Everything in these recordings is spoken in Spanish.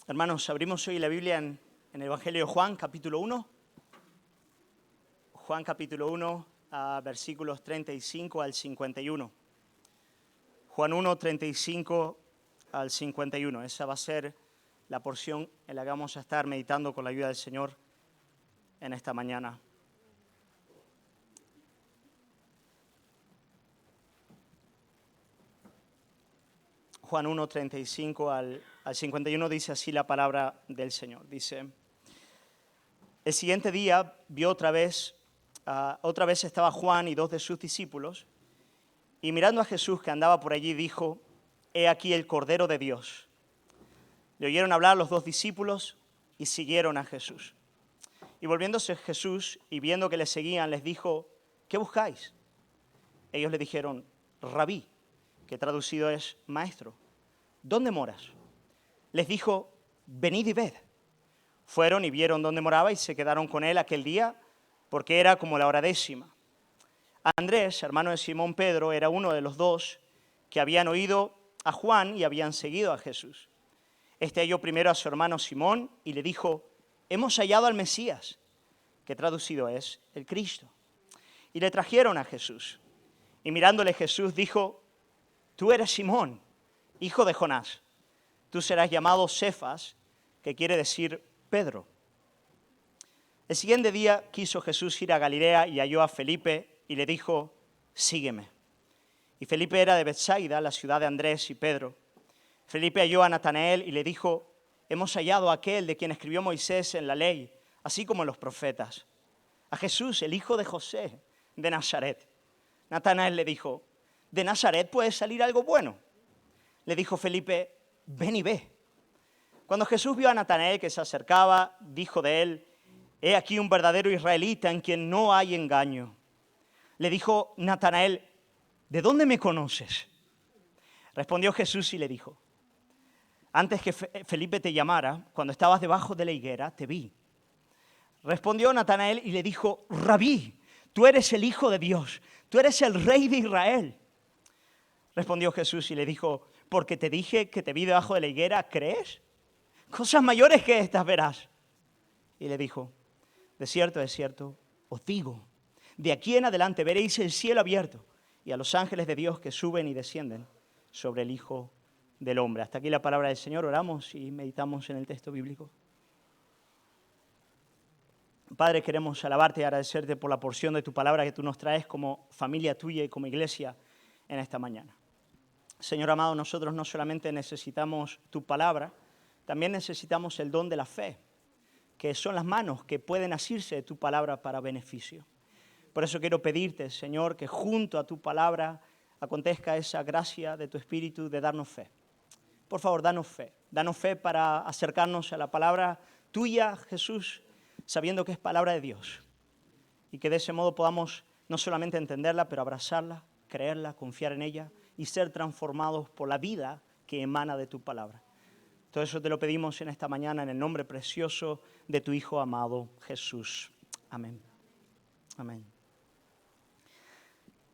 Hermanos, abrimos hoy la Biblia en el Evangelio de Juan, capítulo 1. Juan, capítulo 1, versículos 35 al 51. Juan 1, 35 al 51. Esa va a ser la porción en la que vamos a estar meditando con la ayuda del Señor en esta mañana. Juan 1, 35 al 51 dice así la palabra del Señor. Dice: el siguiente día vio otra vez estaba Juan y 2 de sus discípulos, y mirando a Jesús que andaba por allí, dijo: he aquí el Cordero de Dios. Le oyeron hablar los 2 discípulos y siguieron a Jesús. Y volviéndose Jesús y viendo que le seguían, les dijo: ¿qué buscáis? Ellos le dijeron: Rabí, que traducido es maestro, ¿dónde moras? Les dijo: venid y ved. Fueron y vieron dónde moraba y se quedaron con él aquel día, porque era como la hora 10:00. Andrés, hermano de Simón Pedro, era uno de los 2 que habían oído a Juan y habían seguido a Jesús. Este halló primero a su hermano Simón y le dijo: hemos hallado al Mesías, que traducido es el Cristo. Y le trajeron a Jesús. Y mirándole Jesús dijo: tú eres Simón, hijo de Jonás. Tú serás llamado Cefas, que quiere decir Pedro. El siguiente día quiso Jesús ir a Galilea y halló a Felipe y le dijo: sígueme. Y Felipe era de Betsaida, la ciudad de Andrés y Pedro. Felipe halló a Natanael y le dijo: hemos hallado a aquel de quien escribió Moisés en la ley, así como en los profetas, a Jesús, el hijo de José, de Nazaret. Natanael le dijo: ¿de Nazaret puede salir algo bueno? Le dijo Felipe: ven y ve. Cuando Jesús vio a Natanael que se acercaba, dijo de él: he aquí un verdadero israelita en quien no hay engaño. Le dijo Natanael: ¿de dónde me conoces? Respondió Jesús y le dijo: antes que Felipe te llamara, cuando estabas debajo de la higuera, te vi. Respondió Natanael y le dijo: Rabí, tú eres el Hijo de Dios, tú eres el Rey de Israel. Respondió Jesús y le dijo: porque te dije que te vi debajo de la higuera, ¿crees? Cosas mayores que estas verás. Y le dijo: de cierto, os digo, de aquí en adelante veréis el cielo abierto y a los ángeles de Dios que suben y descienden sobre el Hijo del Hombre. Hasta aquí la palabra del Señor. Oramos y meditamos en el texto bíblico. Padre, queremos alabarte y agradecerte por la porción de tu palabra que tú nos traes como familia tuya y como iglesia en esta mañana. Señor amado, nosotros no solamente necesitamos tu palabra, también necesitamos el don de la fe, que son las manos que pueden asirse de tu palabra para beneficio. Por eso quiero pedirte, Señor, que junto a tu palabra acontezca esa gracia de tu Espíritu de darnos fe. Por favor, danos fe para acercarnos a la palabra tuya, Jesús, sabiendo que es palabra de Dios, y que de ese modo podamos no solamente entenderla, pero abrazarla, creerla, confiar en ella y ser transformados por la vida que emana de tu palabra. Todo eso te lo pedimos en esta mañana en el nombre precioso de tu Hijo amado Jesús. Amén. Amén.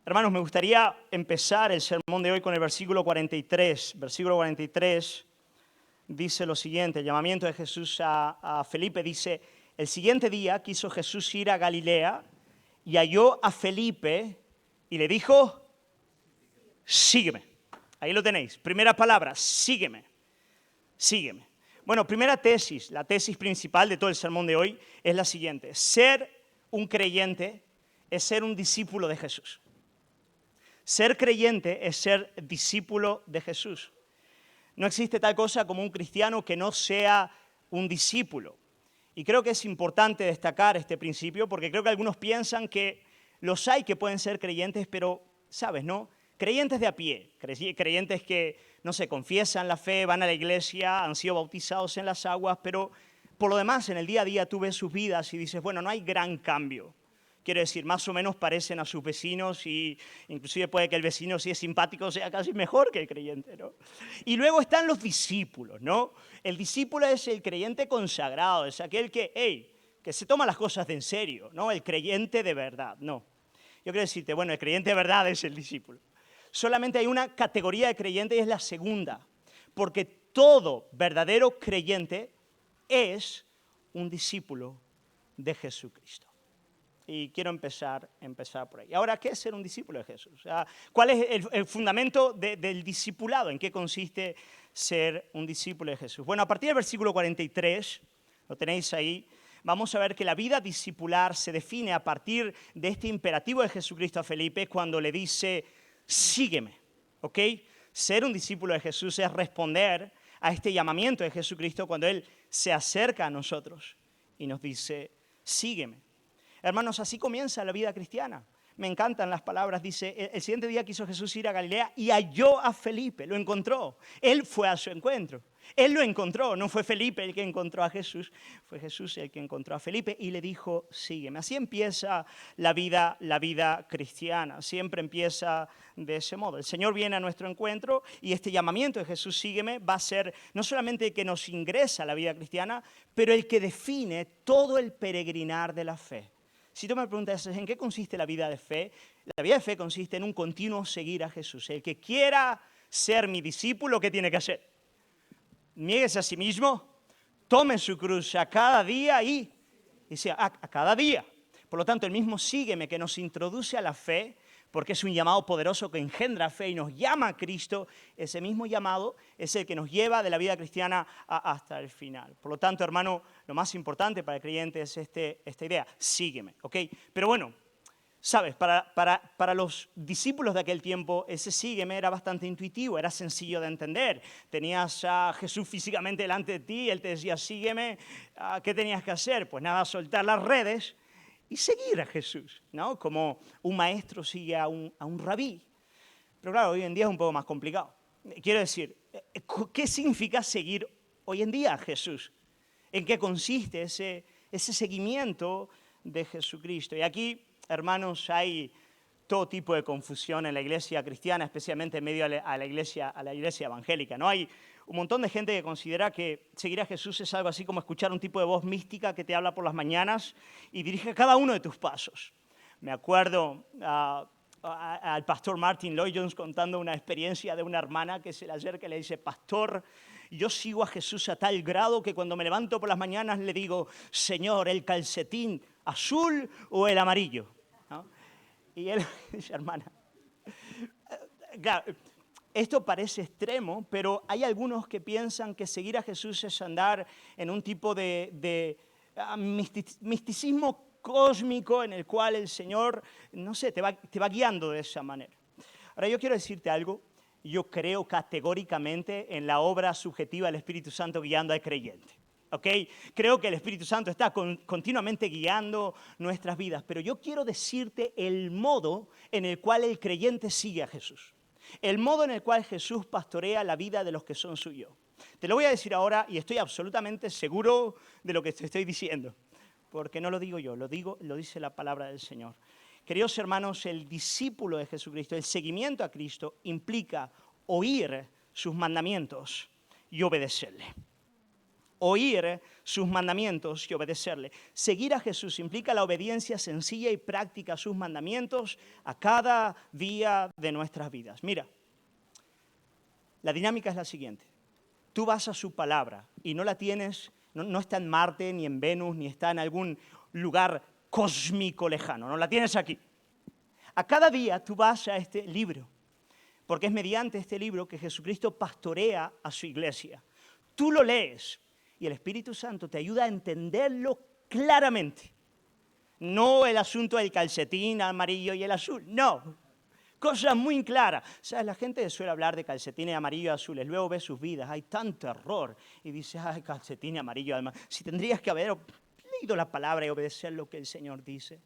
Hermanos, me gustaría empezar el sermón de hoy con el versículo 43. Versículo 43 dice lo siguiente: el llamamiento de Jesús a Felipe dice: el siguiente día quiso Jesús ir a Galilea y halló a Felipe y le dijo: sígueme. Ahí lo tenéis. Primera palabra: sígueme. Sígueme. Bueno, primera tesis, la tesis principal de todo el sermón de hoy es la siguiente: ser un creyente es ser un discípulo de Jesús. Ser creyente es ser discípulo de Jesús. No existe tal cosa como un cristiano que no sea un discípulo. Y creo que es importante destacar este principio porque creo que algunos piensan que los hay que pueden ser creyentes, pero, ¿sabes, no? Creyentes de a pie, creyentes que, no sé, confiesan la fe, van a la iglesia, han sido bautizados en las aguas, pero por lo demás, en el día a día tú ves sus vidas y dices, bueno, no hay gran cambio. Quiero decir, más o menos parecen a sus vecinos y inclusive puede que el vecino, si es simpático, sea casi mejor que el creyente, ¿no? Y luego están los discípulos, ¿no? El discípulo es el creyente consagrado, es aquel que se toma las cosas de en serio, ¿no? El creyente de verdad, no. Yo quiero decirte, bueno, el creyente de verdad es el discípulo. Solamente hay una categoría de creyente y es la segunda, porque todo verdadero creyente es un discípulo de Jesucristo. Y quiero empezar por ahí. Ahora, ¿qué es ser un discípulo de Jesús? ¿Cuál es el fundamento del discipulado? ¿En qué consiste ser un discípulo de Jesús? Bueno, a partir del versículo 43, lo tenéis ahí, vamos a ver que la vida discipular se define a partir de este imperativo de Jesucristo a Felipe cuando le dice, sígueme, ¿ok? Ser un discípulo de Jesús es responder a este llamamiento de Jesucristo cuando Él se acerca a nosotros y nos dice, sígueme. Hermanos, así comienza la vida cristiana. Me encantan las palabras. Dice, el siguiente día quiso Jesús ir a Galilea y halló a Felipe, lo encontró. Él fue a su encuentro. Él lo encontró, no fue Felipe el que encontró a Jesús, fue Jesús el que encontró a Felipe y le dijo, sígueme. Así empieza la vida cristiana, siempre empieza de ese modo. El Señor viene a nuestro encuentro y este llamamiento de Jesús, sígueme, va a ser no solamente el que nos ingresa a la vida cristiana, pero el que define todo el peregrinar de la fe. Si tú me preguntas, ¿en qué consiste la vida de fe? La vida de fe consiste en un continuo seguir a Jesús. El que quiera ser mi discípulo, ¿qué tiene que hacer? Niéguese a sí mismo, tome su cruz a cada día y sea a cada día. Por lo tanto, el mismo sígueme que nos introduce a la fe, porque es un llamado poderoso que engendra fe y nos llama a Cristo, ese mismo llamado es el que nos lleva de la vida cristiana hasta el final. Por lo tanto, hermano, lo más importante para el creyente es esta idea, sígueme, ¿ok? Pero bueno, sabes, para los discípulos de aquel tiempo, ese sígueme era bastante intuitivo, era sencillo de entender. Tenías a Jesús físicamente delante de ti, Él te decía, sígueme, ¿qué tenías que hacer? Pues nada, soltar las redes y seguir a Jesús, ¿no? Como un maestro sigue a un rabí. Pero claro, hoy en día es un poco más complicado. Quiero decir, ¿qué significa seguir hoy en día a Jesús? ¿En qué consiste ese seguimiento de Jesucristo? Y aquí, hermanos, hay todo tipo de confusión en la iglesia cristiana, especialmente en medio a la iglesia evangélica, ¿no? Hay un montón de gente que considera que seguir a Jesús es algo así como escuchar un tipo de voz mística que te habla por las mañanas y dirige cada uno de tus pasos. Me acuerdo al pastor Martin Lloyd-Jones contando una experiencia de una hermana que se le acerca y le dice, pastor, yo sigo a Jesús a tal grado que cuando me levanto por las mañanas le digo, Señor, ¿el calcetín azul o el amarillo? ¿No? Y él dice, hermana, claro, esto parece extremo, pero hay algunos que piensan que seguir a Jesús es andar en un tipo de misticismo cósmico en el cual el Señor, no sé, te va guiando de esa manera. Ahora, yo quiero decirte algo. Yo creo categóricamente en la obra subjetiva del Espíritu Santo guiando al creyente. ¿Ok? Creo que el Espíritu Santo está continuamente guiando nuestras vidas, pero yo quiero decirte el modo en el cual el creyente sigue a Jesús. El modo en el cual Jesús pastorea la vida de los que son suyos. Te lo voy a decir ahora y estoy absolutamente seguro de lo que te estoy diciendo, porque no lo digo yo, lo dice la palabra del Señor. Queridos hermanos, el discípulo de Jesucristo, el seguimiento a Cristo implica oír sus mandamientos y obedecerle. Oír sus mandamientos y obedecerle. Seguir a Jesús implica la obediencia sencilla y práctica a sus mandamientos a cada día de nuestras vidas. Mira, la dinámica es la siguiente. Tú vas a su palabra y no la tienes, no está en Marte, ni en Venus, ni está en algún lugar cósmico lejano, no la tienes aquí. A cada día tú vas a este libro, porque es mediante este libro que Jesucristo pastorea a su iglesia. Tú lo lees y el Espíritu Santo te ayuda a entenderlo claramente. No el asunto del calcetín amarillo y el azul, no. Cosas muy claras. ¿Sabes? La gente suele hablar de calcetines amarillos y azules, luego ve sus vidas, hay tanto error y dice, ay, calcetín amarillo, además. Si tendrías que haber leído la palabra y obedecer lo que el Señor dice.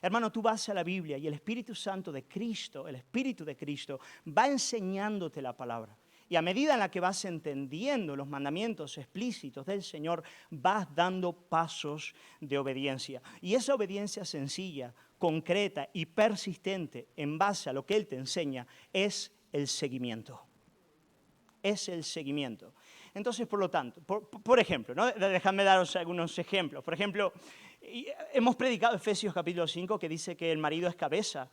Hermano, tú vas a la Biblia y el Espíritu Santo de Cristo, el Espíritu de Cristo, va enseñándote la palabra. Y a medida en la que vas entendiendo los mandamientos explícitos del Señor, vas dando pasos de obediencia. Y esa obediencia sencilla, concreta y persistente en base a lo que Él te enseña es el seguimiento. Es el seguimiento. Entonces, por lo tanto, por ejemplo, ¿no? Dejadme daros algunos ejemplos. Por ejemplo, hemos predicado Efesios capítulo 5 que dice que el marido es cabeza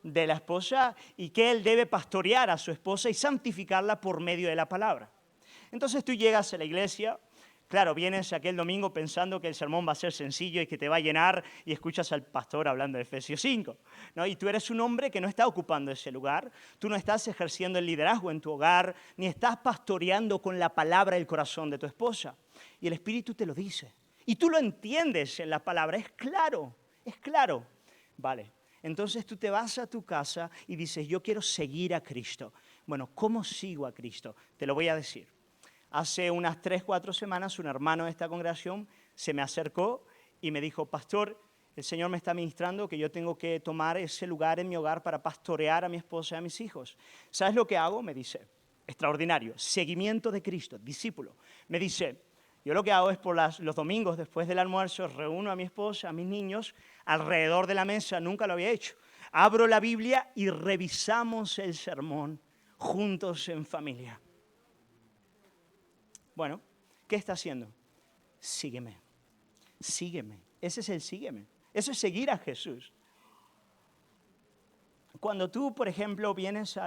de la esposa y que él debe pastorear a su esposa y santificarla por medio de la palabra. Entonces tú llegas a la iglesia, claro, vienes aquel domingo pensando que el sermón va a ser sencillo y que te va a llenar y escuchas al pastor hablando de Efesios 5, ¿no? Y tú eres un hombre que no está ocupando ese lugar, tú no estás ejerciendo el liderazgo en tu hogar, ni estás pastoreando con la palabra el corazón de tu esposa. Y el Espíritu te lo dice. Y tú lo entiendes en la palabra, es claro, es claro. Vale. Entonces tú te vas a tu casa y dices, yo quiero seguir a Cristo. Bueno, ¿cómo sigo a Cristo? Te lo voy a decir. Hace unas 3, 4 semanas un hermano de esta congregación se me acercó y me dijo, pastor, el Señor me está ministrando que yo tengo que tomar ese lugar en mi hogar para pastorear a mi esposa y a mis hijos. ¿Sabes lo que hago? Me dice, extraordinario, seguimiento de Cristo, discípulo. Me dice, yo lo que hago es por los domingos después del almuerzo reúno a mi esposa, a mis niños alrededor de la mesa, nunca lo había hecho. Abro la Biblia y revisamos el sermón juntos en familia. Bueno, ¿qué está haciendo? Sígueme, sígueme. Ese es el sígueme. Eso es seguir a Jesús. Cuando tú, por ejemplo, vienes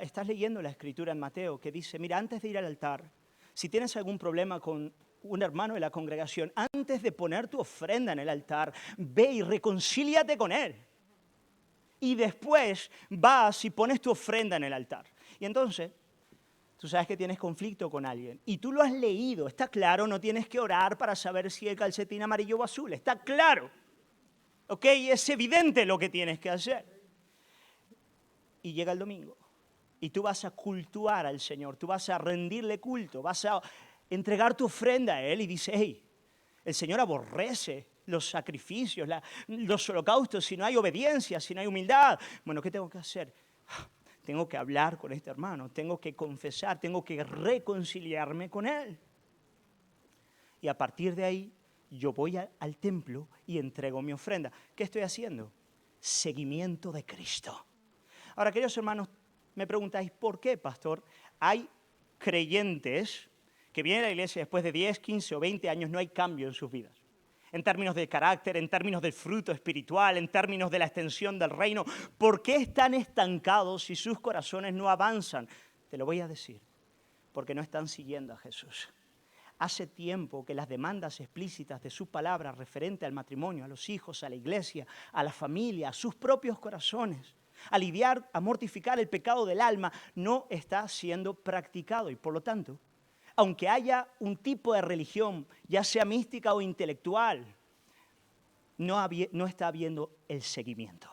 estás leyendo la Escritura en Mateo que dice, mira, antes de ir al altar, si tienes algún problema con un hermano de la congregación, antes de poner tu ofrenda en el altar, ve y reconcíliate con él. Y después vas y pones tu ofrenda en el altar. Y entonces, tú sabes que tienes conflicto con alguien y tú lo has leído, está claro, no tienes que orar para saber si el calcetín amarillo o azul, está claro. ¿Ok? Es evidente lo que tienes que hacer. Y llega el domingo y tú vas a cultuar al Señor, tú vas a rendirle culto, vas a entregar tu ofrenda a Él y dice, hey, el Señor aborrece los sacrificios, los holocaustos, si no hay obediencia, si no hay humildad. Bueno, ¿qué tengo que hacer? Tengo que hablar con este hermano, tengo que confesar, tengo que reconciliarme con él. Y a partir de ahí, yo voy al templo y entrego mi ofrenda. ¿Qué estoy haciendo? Seguimiento de Cristo. Ahora, queridos hermanos, me preguntáis, ¿por qué, pastor? Hay creyentes que vienen a la iglesia después de 10, 15 o 20 años, no hay cambio en sus vidas. En términos de carácter, en términos del fruto espiritual, en términos de la extensión del reino. ¿Por qué están estancados si sus corazones no avanzan? Te lo voy a decir, porque no están siguiendo a Jesús. Hace tiempo que las demandas explícitas de su palabra referente al matrimonio, a los hijos, a la iglesia, a la familia, a sus propios corazones, a lidiar, a mortificar el pecado del alma, no está siendo practicado y por lo tanto, aunque haya un tipo de religión, ya sea mística o intelectual, no está habiendo el seguimiento.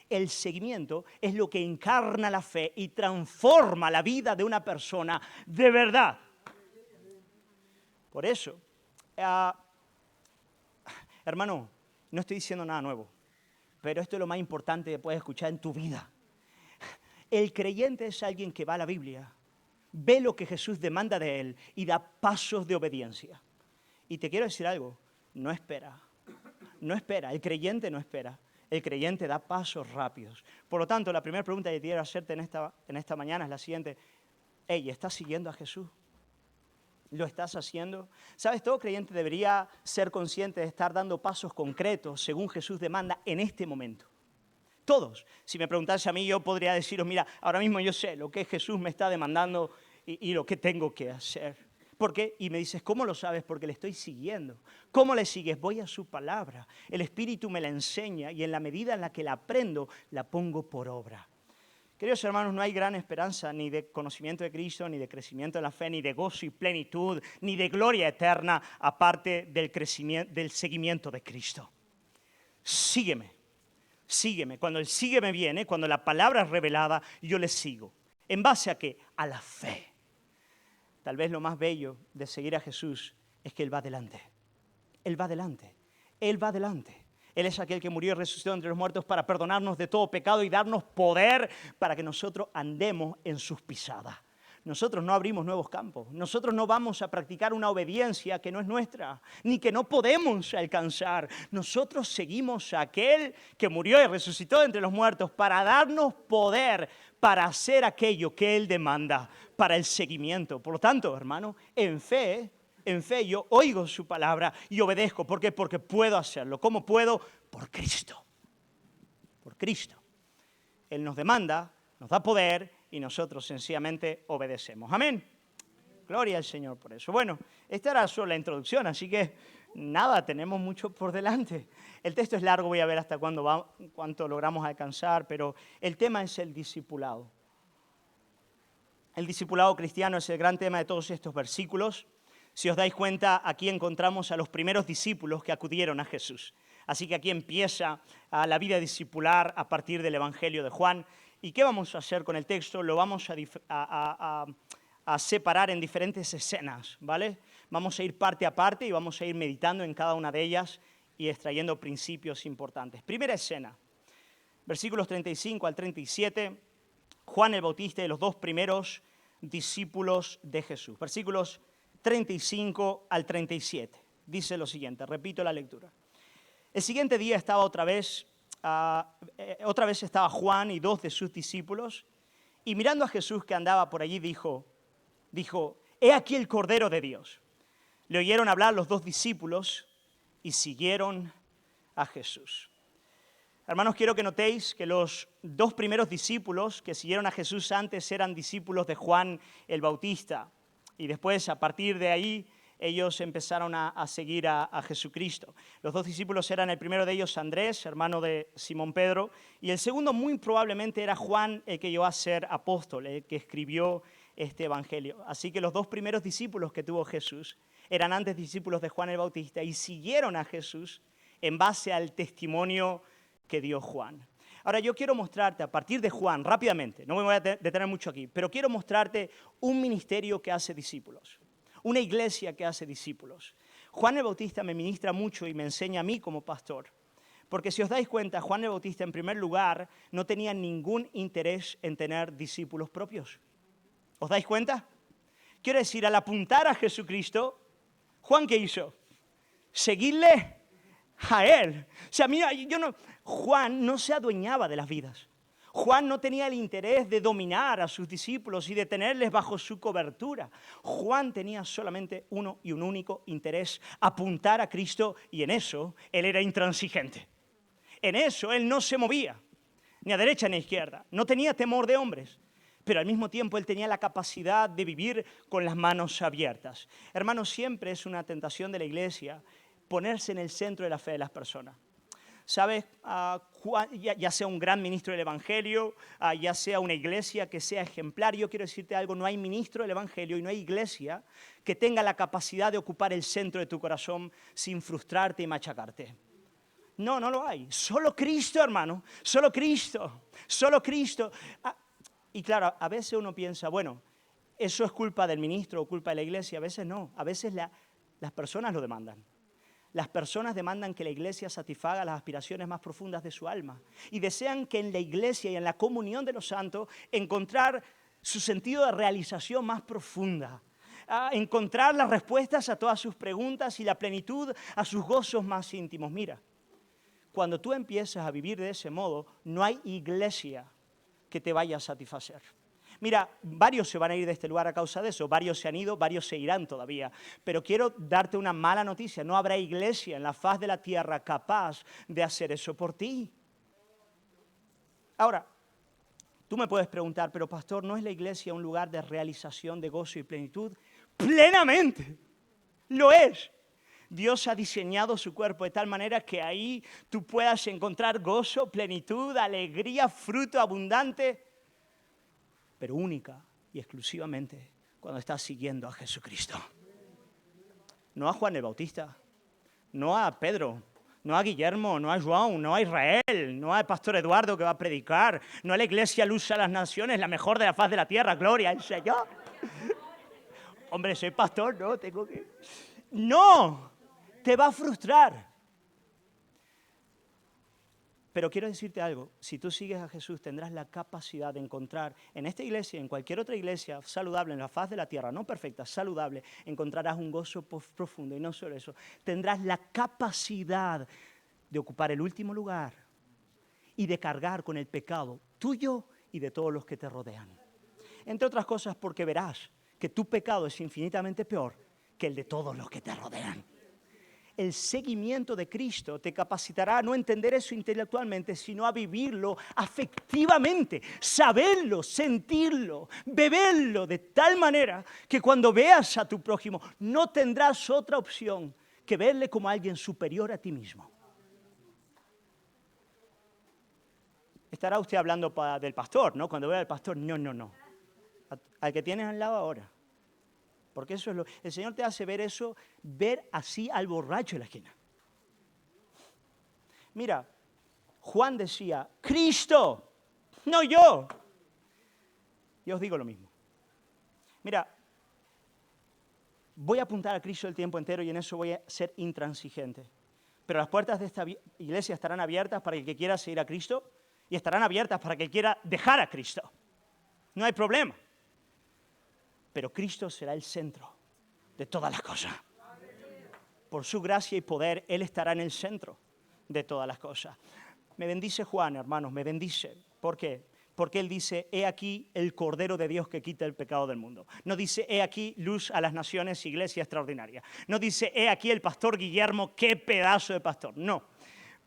El seguimiento es lo que encarna la fe y transforma la vida de una persona de verdad. Por eso, hermano, no estoy diciendo nada nuevo, pero esto es lo más importante que puedes escuchar en tu vida. El creyente es alguien que va a la Biblia, ve lo que Jesús demanda de él y da pasos de obediencia. Y te quiero decir algo, no espera, el creyente no espera, el creyente da pasos rápidos. Por lo tanto, la primera pregunta que quiero hacerte en esta mañana es la siguiente. Hey, ¿estás siguiendo a Jesús? ¿Lo estás haciendo? ¿Sabes? Todo creyente debería ser consciente de estar dando pasos concretos según Jesús demanda en este momento. Todos. Si me preguntase a mí, yo podría deciros, mira, ahora mismo yo sé lo que Jesús me está demandando y lo que tengo que hacer. ¿Por qué? Y me dices, ¿cómo lo sabes? Porque le estoy siguiendo. ¿Cómo le sigues? Voy a su palabra. El Espíritu me la enseña y en la medida en la que la aprendo, la pongo por obra. Queridos hermanos, no hay gran esperanza ni de conocimiento de Cristo, ni de crecimiento en la fe, ni de gozo y plenitud, ni de gloria eterna, aparte del seguimiento de Cristo. Sígueme, sígueme. Cuando el sígueme viene, cuando la palabra es revelada, yo le sigo. ¿En base a qué? A la fe. Tal vez lo más bello de seguir a Jesús es que Él va adelante. Él va adelante. Él va adelante. Él es aquel que murió y resucitó entre los muertos para perdonarnos de todo pecado y darnos poder para que nosotros andemos en sus pisadas. nosotros no abrimos nuevos campos. Nosotros no vamos a practicar una obediencia que no es nuestra, ni que no podemos alcanzar. Nosotros seguimos a aquel que murió y resucitó de entre los muertos para darnos poder para hacer aquello que Él demanda, para el seguimiento. Por lo tanto, hermano, en fe yo oigo su palabra y obedezco. ¿Por qué? Porque puedo hacerlo. ¿Cómo puedo? Por Cristo. Por Cristo. Él nos demanda, nos da poder y nosotros sencillamente obedecemos. Amén. Gloria al Señor por eso. Bueno, esta era solo la introducción, así que nada, tenemos mucho por delante. El texto es largo, voy a ver hasta cuánto logramos alcanzar, pero el tema es el discipulado. El discipulado cristiano es el gran tema de todos estos versículos. Si os dais cuenta, aquí encontramos a los primeros discípulos que acudieron a Jesús. Así que aquí empieza la vida discipular a partir del Evangelio de Juan. ¿Y qué vamos a hacer con el texto? Lo vamos a separar en diferentes escenas, ¿vale? Vamos a ir parte a parte y vamos a ir meditando en cada una de ellas y extrayendo principios importantes. Primera escena, versículos 35 al 37, Juan el Bautista y los dos primeros discípulos de Jesús. Versículos 35 al 37. Dice lo siguiente, repito la lectura. El siguiente día estaba otra vez estaba Juan y dos de sus discípulos, y mirando a Jesús que andaba por allí, dijo, «He aquí el Cordero de Dios». Le oyeron hablar los dos discípulos y siguieron a Jesús. Hermanos, quiero que notéis que los dos primeros discípulos que siguieron a Jesús antes eran discípulos de Juan el Bautista, y después, a partir de ahí, ellos empezaron a seguir a Jesucristo. Los dos discípulos eran el primero de ellos Andrés, hermano de Simón Pedro, y el segundo muy probablemente era Juan, el que llegó a ser apóstol, el que escribió este evangelio. Así que los dos primeros discípulos que tuvo Jesús eran antes discípulos de Juan el Bautista y siguieron a Jesús en base al testimonio que dio Juan. Ahora yo quiero mostrarte a partir de Juan, rápidamente, no me voy a detener mucho aquí, pero quiero mostrarte un ministerio que hace discípulos. Una iglesia que hace discípulos. Juan el Bautista me ministra mucho y me enseña a mí como pastor. Porque si os dais cuenta, Juan el Bautista en primer lugar no tenía ningún interés en tener discípulos propios. ¿Os dais cuenta? Quiero decir, al apuntar a Jesucristo, ¿Juan qué hizo? Seguirle a Él. O sea, mira, Juan no se adueñaba de las vidas. Juan no tenía el interés de dominar a sus discípulos y de tenerles bajo su cobertura. Juan tenía solamente uno y un único interés, apuntar a Cristo, y en eso él era intransigente. En eso él no se movía, ni a derecha ni a izquierda. No tenía temor de hombres, pero al mismo tiempo él tenía la capacidad de vivir con las manos abiertas. Hermanos, siempre es una tentación de la iglesia ponerse en el centro de la fe de las personas. ¿Sabes? Ya sea un gran ministro del Evangelio, ya sea una iglesia que sea ejemplar, yo quiero decirte algo, no hay ministro del Evangelio y no hay iglesia que tenga la capacidad de ocupar el centro de tu corazón sin frustrarte y machacarte. No lo hay. Solo Cristo, hermano, solo Cristo, solo Cristo. Y claro, a veces uno piensa, bueno, eso es culpa del ministro o culpa de la iglesia. A veces no, a veces las personas lo demandan. Las personas demandan que la iglesia satisfaga las aspiraciones más profundas de su alma y desean que en la iglesia y en la comunión de los santos encontrar su sentido de realización más profunda, encontrar las respuestas a todas sus preguntas y la plenitud a sus gozos más íntimos. Mira, cuando tú empiezas a vivir de ese modo, no hay iglesia que te vaya a satisfacer. Mira, varios se van a ir de este lugar a causa de eso, varios se han ido, varios se irán todavía. Pero quiero darte una mala noticia, no habrá iglesia en la faz de la tierra capaz de hacer eso por ti. Ahora, tú me puedes preguntar, pero pastor, ¿no es la iglesia un lugar de realización, de gozo y plenitud? ¡Plenamente! Lo es. Dios ha diseñado su cuerpo de tal manera que ahí tú puedas encontrar gozo, plenitud, alegría, fruto abundante, pero única y exclusivamente cuando estás siguiendo a Jesucristo. No a Juan el Bautista, no a Pedro, no a Guillermo, no a João, no a Israel, no al pastor Eduardo que va a predicar, no a la iglesia Luz a las Naciones, la mejor de la faz de la tierra, gloria al Señor. Hombre, soy pastor, no, tengo que... No, te va a frustrar. Pero quiero decirte algo, si tú sigues a Jesús tendrás la capacidad de encontrar en esta iglesia, en cualquier otra iglesia saludable en la faz de la tierra, no perfecta, saludable, encontrarás un gozo profundo. Y no solo eso, tendrás la capacidad de ocupar el último lugar y de cargar con el pecado tuyo y de todos los que te rodean. Entre otras cosas porque verás que tu pecado es infinitamente peor que el de todos los que te rodean. El seguimiento de Cristo te capacitará a no entender eso intelectualmente, sino a vivirlo afectivamente, saberlo, sentirlo, beberlo de tal manera que cuando veas a tu prójimo no tendrás otra opción que verle como alguien superior a ti mismo. Estará usted hablando del pastor, ¿no? Cuando vea al pastor, no. Al que tienes al lado ahora. Porque eso es el Señor te hace ver eso, ver así al borracho en la esquina. Mira, Juan decía, Cristo, no yo. Y os digo lo mismo. Mira, voy a apuntar a Cristo el tiempo entero y en eso voy a ser intransigente. Pero las puertas de esta iglesia estarán abiertas para el que quiera seguir a Cristo y estarán abiertas para el que quiera dejar a Cristo. No hay problema. Pero Cristo será el centro de todas las cosas. Por su gracia y poder, Él estará en el centro de todas las cosas. Me bendice Juan, hermanos, me bendice. ¿Por qué? Porque Él dice, he aquí el Cordero de Dios que quita el pecado del mundo. No dice, he aquí luz a las naciones, iglesia extraordinaria. No dice, he aquí el pastor Guillermo, qué pedazo de pastor. No,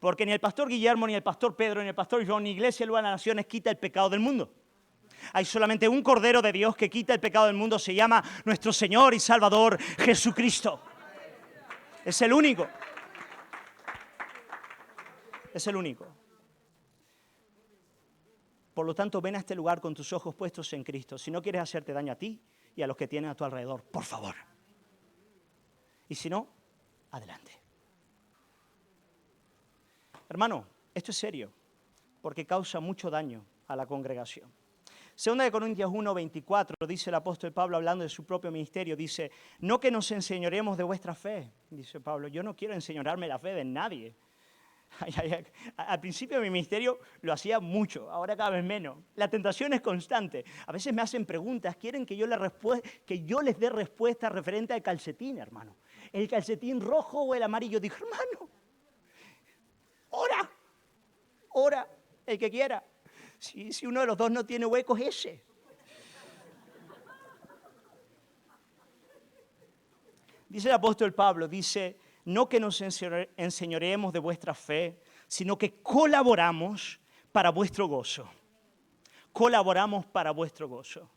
porque ni el pastor Guillermo, ni el pastor Pedro, ni el pastor John, ni iglesia luz a las naciones quita el pecado del mundo. Hay solamente un Cordero de Dios que quita el pecado del mundo, se llama nuestro Señor y Salvador Jesucristo. Es el único. Es el único. Por lo tanto, ven a este lugar con tus ojos puestos en Cristo. Si no quieres hacerte daño a ti y a los que tienes a tu alrededor, por favor. Y si no, adelante. Hermano, esto es serio, porque causa mucho daño a la congregación. Segunda de Corintios 1:24, dice el apóstol Pablo hablando de su propio ministerio, dice, no que nos enseñoremos de vuestra fe, dice Pablo, yo no quiero enseñorearme la fe de nadie. Al principio de mi ministerio lo hacía mucho, ahora cada vez menos. La tentación es constante. A veces me hacen preguntas, quieren que yo les dé respuesta referente al calcetín, hermano. ¿El calcetín rojo o el amarillo? Dijo, hermano, ora, el que quiera. Si uno de los dos no tiene huecos, ese. Dice el apóstol Pablo, dice, no que nos enseñoreemos de vuestra fe, sino que colaboramos para vuestro gozo. Colaboramos para vuestro gozo.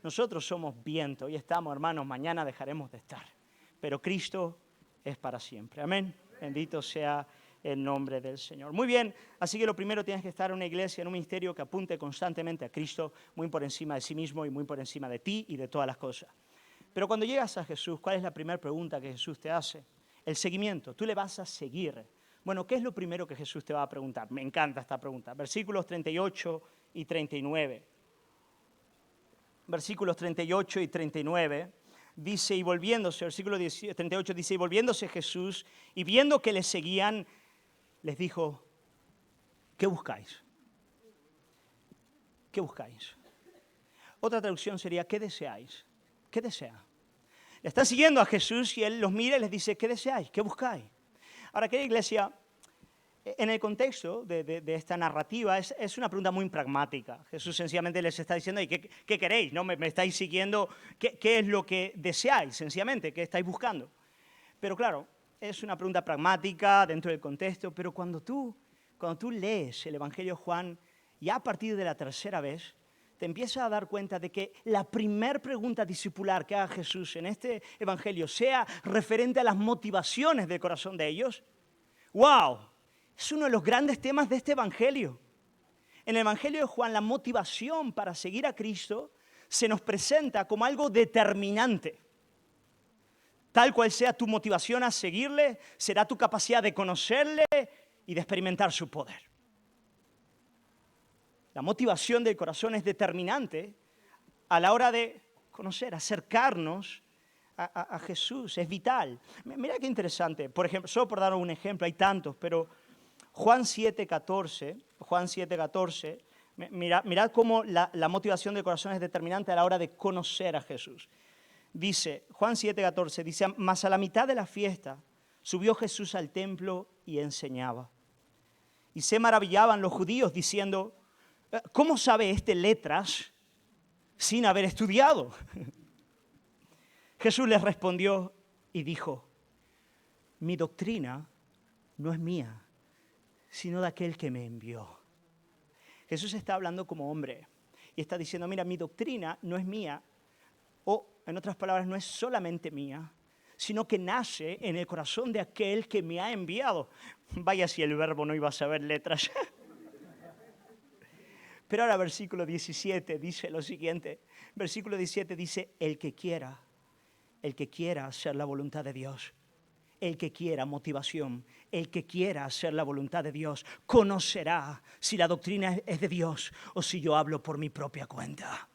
Nosotros somos viento y estamos, hermanos, mañana dejaremos de estar. Pero Cristo es para siempre. Amén. Bendito sea el nombre del Señor. Muy bien, así que lo primero tienes que estar en una iglesia, en un ministerio que apunte constantemente a Cristo, muy por encima de sí mismo y muy por encima de ti y de todas las cosas. Pero cuando llegas a Jesús, ¿cuál es la primera pregunta que Jesús te hace? El seguimiento. Tú le vas a seguir. Bueno, ¿qué es lo primero que Jesús te va a preguntar? Me encanta esta pregunta. Versículos 38 y 39. Versículos 38 y 39. Dice, y volviéndose, versículo 38 dice, y volviéndose Jesús, y viendo que le seguían, les dijo, ¿qué buscáis? ¿Qué buscáis? Otra traducción sería, ¿qué deseáis? ¿Qué desea? Le están siguiendo a Jesús y Él los mira y les dice, ¿qué deseáis? ¿Qué buscáis? Ahora, querida iglesia, en el contexto de esta narrativa es una pregunta muy pragmática. Jesús sencillamente les está diciendo, ¿qué queréis? ¿No? ¿Me estáis siguiendo? ¿Qué es lo que deseáis? Sencillamente, ¿qué estáis buscando? Pero claro, es una pregunta pragmática dentro del contexto, pero cuando tú lees el Evangelio de Juan, ya a partir de la tercera vez, te empiezas a dar cuenta de que la primer pregunta discipular que haga Jesús en este Evangelio sea referente a las motivaciones del corazón de ellos. ¡Wow! Es uno de los grandes temas de este Evangelio. En el Evangelio de Juan, la motivación para seguir a Cristo se nos presenta como algo determinante. Tal cual sea tu motivación a seguirle, será tu capacidad de conocerle y de experimentar su poder. La motivación del corazón es determinante a la hora de conocer, acercarnos a Jesús, es vital. Mira qué interesante, por ejemplo, solo por dar un ejemplo, hay tantos, pero Juan 7:14, mirad cómo la motivación del corazón es determinante a la hora de conocer a Jesús. Dice, Juan 7:14, dice, mas a la mitad de la fiesta subió Jesús al templo y enseñaba. Y se maravillaban los judíos diciendo, ¿cómo sabe este letras sin haber estudiado? Jesús les respondió y dijo, mi doctrina no es mía, sino de aquel que me envió. Jesús está hablando como hombre y está diciendo, mira, mi doctrina no es mía, o en otras palabras, no es solamente mía, sino que nace en el corazón de aquel que me ha enviado. Vaya si el verbo no iba a saber letras. Pero ahora versículo 17 dice lo siguiente. Versículo 17 dice, el que quiera hacer la voluntad de Dios, el que quiera motivación, el que quiera hacer la voluntad de Dios, conocerá si la doctrina es de Dios o si yo hablo por mi propia cuenta.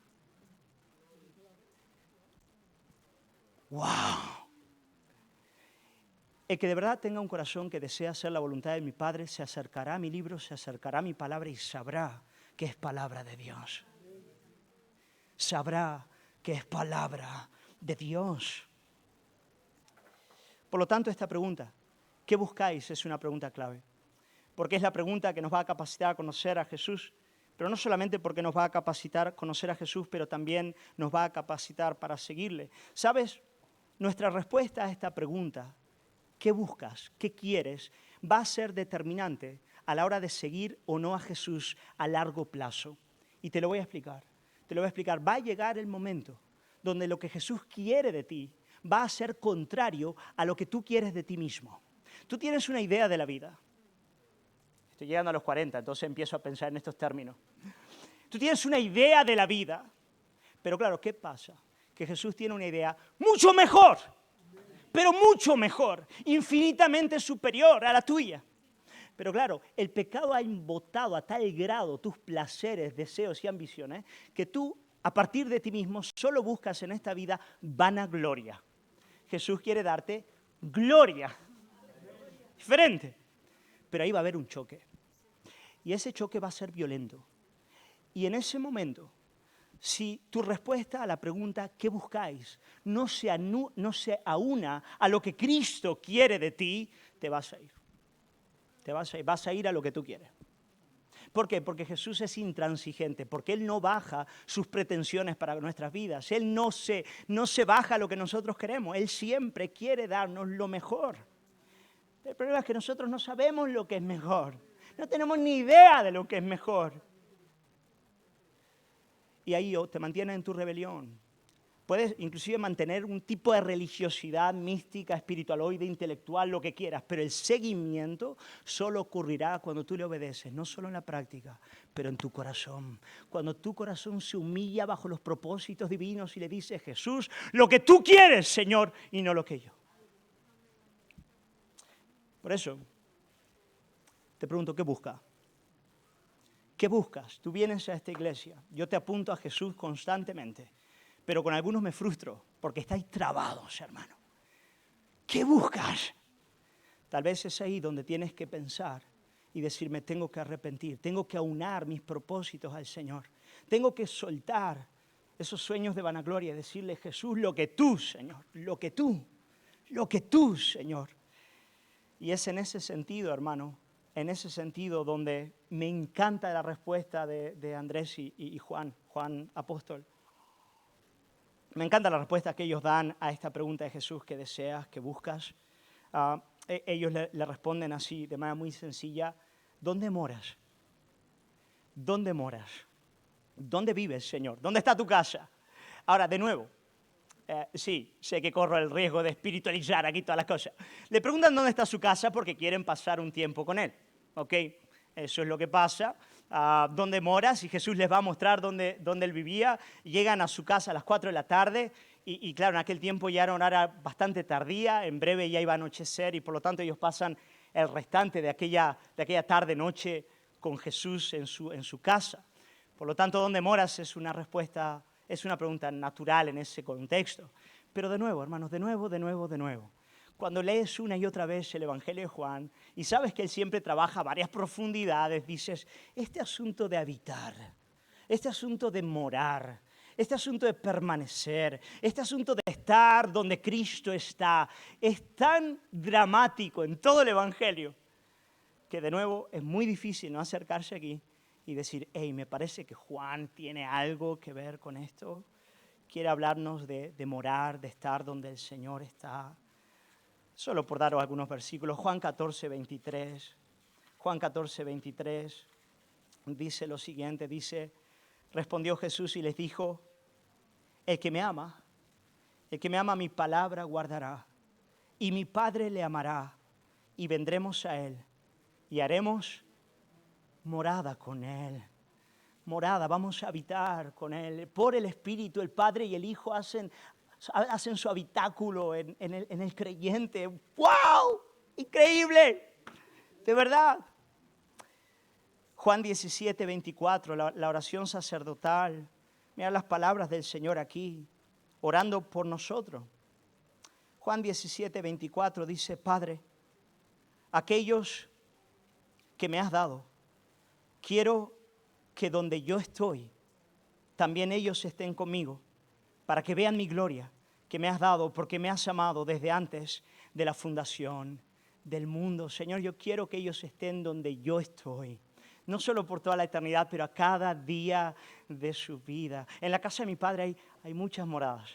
¡Wow! El que de verdad tenga un corazón que desea hacer la voluntad de mi Padre, se acercará a mi libro, se acercará a mi palabra y sabrá que es palabra de Dios. Sabrá que es palabra de Dios. Por lo tanto, esta pregunta, ¿qué buscáis? Es una pregunta clave. Porque es la pregunta que nos va a capacitar a conocer a Jesús. Pero no solamente porque nos va a capacitar a conocer a Jesús, pero también nos va a capacitar para seguirle. ¿Sabes? Nuestra respuesta a esta pregunta, ¿qué buscas? ¿Qué quieres? Va a ser determinante a la hora de seguir o no a Jesús a largo plazo. Y te lo voy a explicar. Va a llegar el momento donde lo que Jesús quiere de ti va a ser contrario a lo que tú quieres de ti mismo. Tú tienes una idea de la vida. Estoy llegando a los 40, entonces empiezo a pensar en estos términos. Tú tienes una idea de la vida, pero claro, ¿qué pasa? Que Jesús tiene una idea mucho mejor, pero mucho mejor, infinitamente superior a la tuya. Pero claro, el pecado ha embotado a tal grado tus placeres, deseos y ambiciones que tú, a partir de ti mismo, solo buscas en esta vida vanagloria. Jesús quiere darte gloria. Diferente. Pero ahí va a haber un choque. Y ese choque va a ser violento. Y en ese momento, si tu respuesta a la pregunta ¿qué buscáis? No se aúna a lo que Cristo quiere de ti, te vas a ir. Vas a ir a lo que tú quieres. ¿Por qué? Porque Jesús es intransigente, porque Él no baja sus pretensiones para nuestras vidas. Él no se baja a lo que nosotros queremos. Él siempre quiere darnos lo mejor. El problema es que nosotros no sabemos lo que es mejor. No tenemos ni idea de lo que es mejor. Y ahí te mantienes en tu rebelión. Puedes inclusive mantener un tipo de religiosidad mística, espiritualoide, intelectual, lo que quieras, pero el seguimiento solo ocurrirá cuando tú le obedeces, no solo en la práctica, pero en tu corazón. Cuando tu corazón se humilla bajo los propósitos divinos y le dices, Jesús, lo que tú quieres, Señor, y no lo que yo. Por eso, te pregunto, ¿qué buscas? ¿Qué buscas? Tú vienes a esta iglesia, yo te apunto a Jesús constantemente. Pero con algunos me frustro, porque estáis trabados, hermano. ¿Qué buscas? Tal vez es ahí donde tienes que pensar y decirme, tengo que arrepentir, tengo que aunar mis propósitos al Señor. Tengo que soltar esos sueños de vanagloria y decirle, Jesús, lo que tú, Señor, lo que tú, Señor. Y es en ese sentido, hermano, en ese sentido donde me encanta la respuesta de Andrés y Juan Apóstol. Me encanta la respuesta que ellos dan a esta pregunta de Jesús, ¿qué deseas, qué buscas? Ellos le responden así, de manera muy sencilla, ¿dónde moras? ¿Dónde moras? ¿Dónde vives, Señor? ¿Dónde está tu casa? Ahora, de nuevo, sí, sé que corro el riesgo de espiritualizar aquí todas las cosas. Le preguntan dónde está su casa porque quieren pasar un tiempo con Él, ¿ok? Eso es lo que pasa. ¿Dónde moras? Y Jesús les va a mostrar dónde Él vivía. Llegan a su casa a las 4 de la tarde y claro, en aquel tiempo ya era una hora bastante tardía, en breve ya iba a anochecer y por lo tanto ellos pasan el restante de aquella tarde-noche con Jesús en su casa. Por lo tanto, ¿dónde moras? Es una pregunta natural en ese contexto. Pero de nuevo, hermanos, de nuevo. cuando lees una y otra vez el Evangelio de Juan y sabes que él siempre trabaja varias profundidades, dices, este asunto de habitar, este asunto de morar, este asunto de permanecer, este asunto de estar donde Cristo está, es tan dramático en todo el Evangelio que de nuevo es muy difícil no acercarse aquí y decir, hey, me parece que Juan tiene algo que ver con esto. Quiere hablarnos de morar, de estar donde el Señor está. Solo por daros algunos versículos. Juan 14, 23. Juan 14, 23 dice lo siguiente, dice, respondió Jesús y les dijo, el que me ama mi palabra guardará, y mi Padre le amará, y vendremos a él, y haremos morada con él. Morada, vamos a habitar con él. Por el Espíritu, el Padre y el Hijo hacen su habitáculo en el creyente. ¡Wow! ¡Increíble! De verdad. Juan 17, 24, la oración sacerdotal. Mira las palabras del Señor aquí, orando por nosotros. Juan 17, 24 dice, Padre, aquellos que me has dado, quiero que donde yo estoy, también ellos estén conmigo, para que vean mi gloria que me has dado, porque me has amado desde antes de la fundación del mundo. Señor, yo quiero que ellos estén donde yo estoy, no solo por toda la eternidad, pero a cada día de su vida. En la casa de mi Padre hay muchas moradas.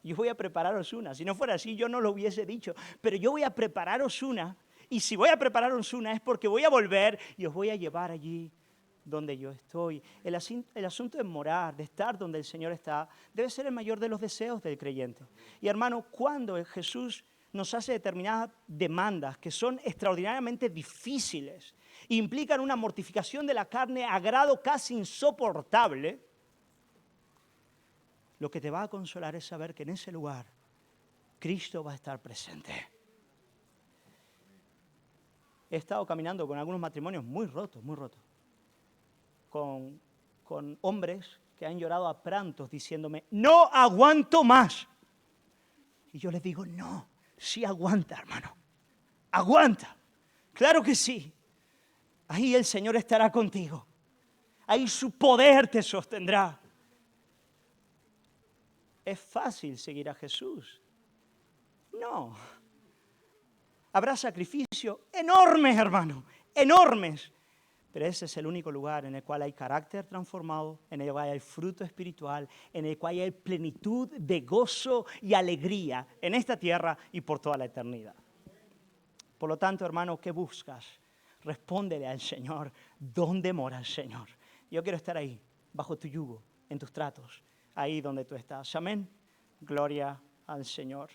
Yo voy a prepararos una. Si no fuera así, yo no lo hubiese dicho. Pero yo voy a prepararos una. Y si voy a prepararos una es porque voy a volver y os voy a llevar allí donde yo estoy. El asunto de morar, de estar donde el Señor está, debe ser el mayor de los deseos del creyente. Y hermano, cuando Jesús nos hace determinadas demandas que son extraordinariamente difíciles, implican una mortificación de la carne a grado casi insoportable, lo que te va a consolar es saber que en ese lugar Cristo va a estar presente. He estado caminando con algunos matrimonios muy rotos, con hombres que han llorado a prantos diciéndome, no aguanto más. Y yo les digo, no, sí aguanta, hermano, aguanta, claro que sí. Ahí el Señor estará contigo, ahí su poder te sostendrá. ¿Es fácil seguir a Jesús? No. Habrá sacrificios enormes, hermano, enormes. Pero ese es el único lugar en el cual hay carácter transformado, en el cual hay fruto espiritual, en el cual hay plenitud de gozo y alegría en esta tierra y por toda la eternidad. Por lo tanto, hermano, ¿qué buscas? Respóndele al Señor, ¿dónde mora el Señor? Yo quiero estar ahí, bajo tu yugo, en tus tratos, ahí donde tú estás. Amén. Gloria al Señor.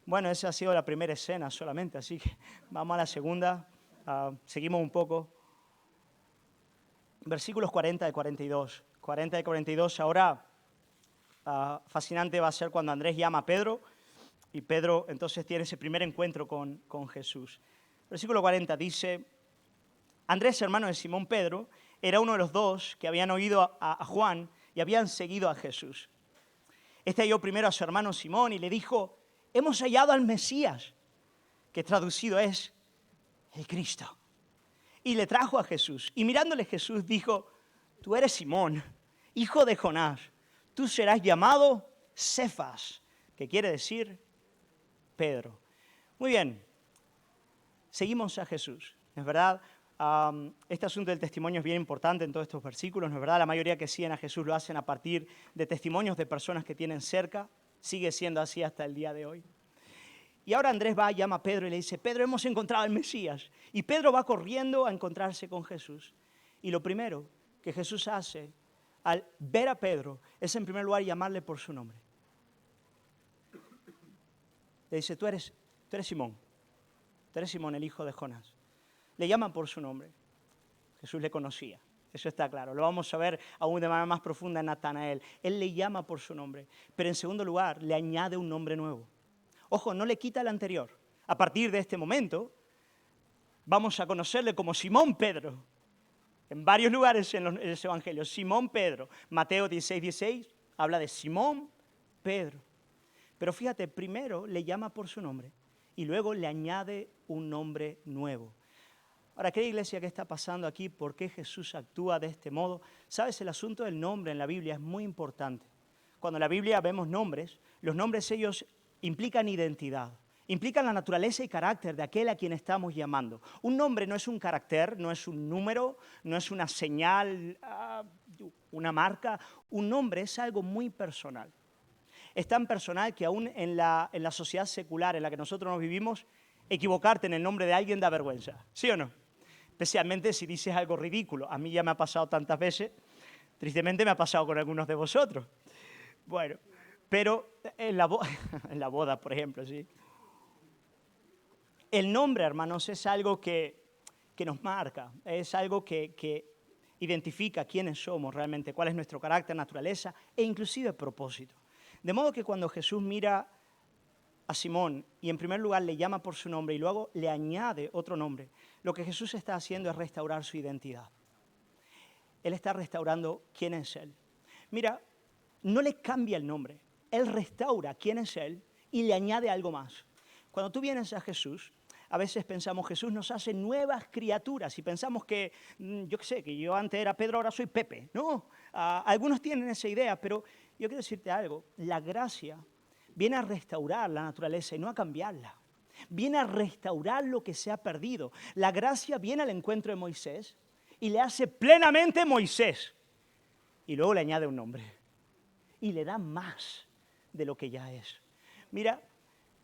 Bueno, esa ha sido la primera escena solamente, así que vamos a la segunda. Seguimos un poco. Versículos 40 y 42. 40 y 42. Ahora, fascinante va a ser cuando Andrés llama a Pedro y Pedro entonces tiene ese primer encuentro con Jesús. Versículo 40 dice, Andrés, hermano de Simón Pedro, era uno de los dos que habían oído a Juan y habían seguido a Jesús. Este halló primero a su hermano Simón y le dijo, hemos hallado al Mesías, que traducido es el Cristo. Y le trajo a Jesús. Y mirándole Jesús dijo, tú eres Simón, hijo de Jonás. Tú serás llamado Cefas, que quiere decir Pedro. Muy bien, seguimos a Jesús. Es verdad, este asunto del testimonio es bien importante en todos estos versículos. No es verdad, la mayoría que siguen a Jesús lo hacen a partir de testimonios de personas que tienen cerca. Sigue siendo así hasta el día de hoy. Y ahora Andrés va, llama a Pedro y le dice, Pedro, hemos encontrado al Mesías. Y Pedro va corriendo a encontrarse con Jesús. Y lo primero que Jesús hace al ver a Pedro es en primer lugar llamarle por su nombre. Le dice, tú eres Simón, el hijo de Jonás. Le llaman por su nombre. Jesús le conocía, eso está claro. Lo vamos a ver aún de manera más profunda en Natanael. Él le llama por su nombre, pero en segundo lugar le añade un nombre nuevo. Ojo, no le quita el anterior. A partir de este momento, vamos a conocerle como Simón Pedro. En varios lugares en los evangelios, Simón Pedro. Mateo 16:16 habla de Simón Pedro. Pero fíjate, primero le llama por su nombre. y luego le añade un nombre nuevo. Ahora, querida iglesia, ¿qué está pasando aquí? ¿Por qué Jesús actúa de este modo? Sabes, el asunto del nombre en la Biblia es muy importante. Cuando en la Biblia vemos nombres, los nombres ellos implican identidad, implican la naturaleza y carácter de aquel a quien estamos llamando. Un nombre no es un carácter, no es un número, no es una señal, una marca. Un nombre es algo muy personal. Es tan personal que aún en la sociedad secular en la que nosotros nos vivimos, equivocarte en el nombre de alguien da vergüenza, ¿sí o no? Especialmente si dices algo ridículo. A mí ya me ha pasado tantas veces, tristemente me ha pasado con algunos de vosotros. Bueno, pero en la boda, por ejemplo, sí. El nombre, hermanos, es algo que nos marca, es algo que identifica quiénes somos realmente, cuál es nuestro carácter, naturaleza e inclusive propósito. De modo que cuando Jesús mira a Simón y en primer lugar le llama por su nombre y luego le añade otro nombre, lo que Jesús está haciendo es restaurar su identidad. Él está restaurando quién es Él. Mira, no le cambia el nombre, Él restaura quién es Él y le añade algo más. Cuando tú vienes a Jesús, a veces pensamos, Jesús nos hace nuevas criaturas y pensamos que, yo qué sé, que yo antes era Pedro, ahora soy Pepe. No, algunos tienen esa idea, pero yo quiero decirte algo, la gracia viene a restaurar la naturaleza y no a cambiarla. Viene a restaurar lo que se ha perdido. La gracia viene al encuentro de Moisés y le hace plenamente Moisés. Y luego le añade un nombre. Y le da más de lo que ya es. Mira,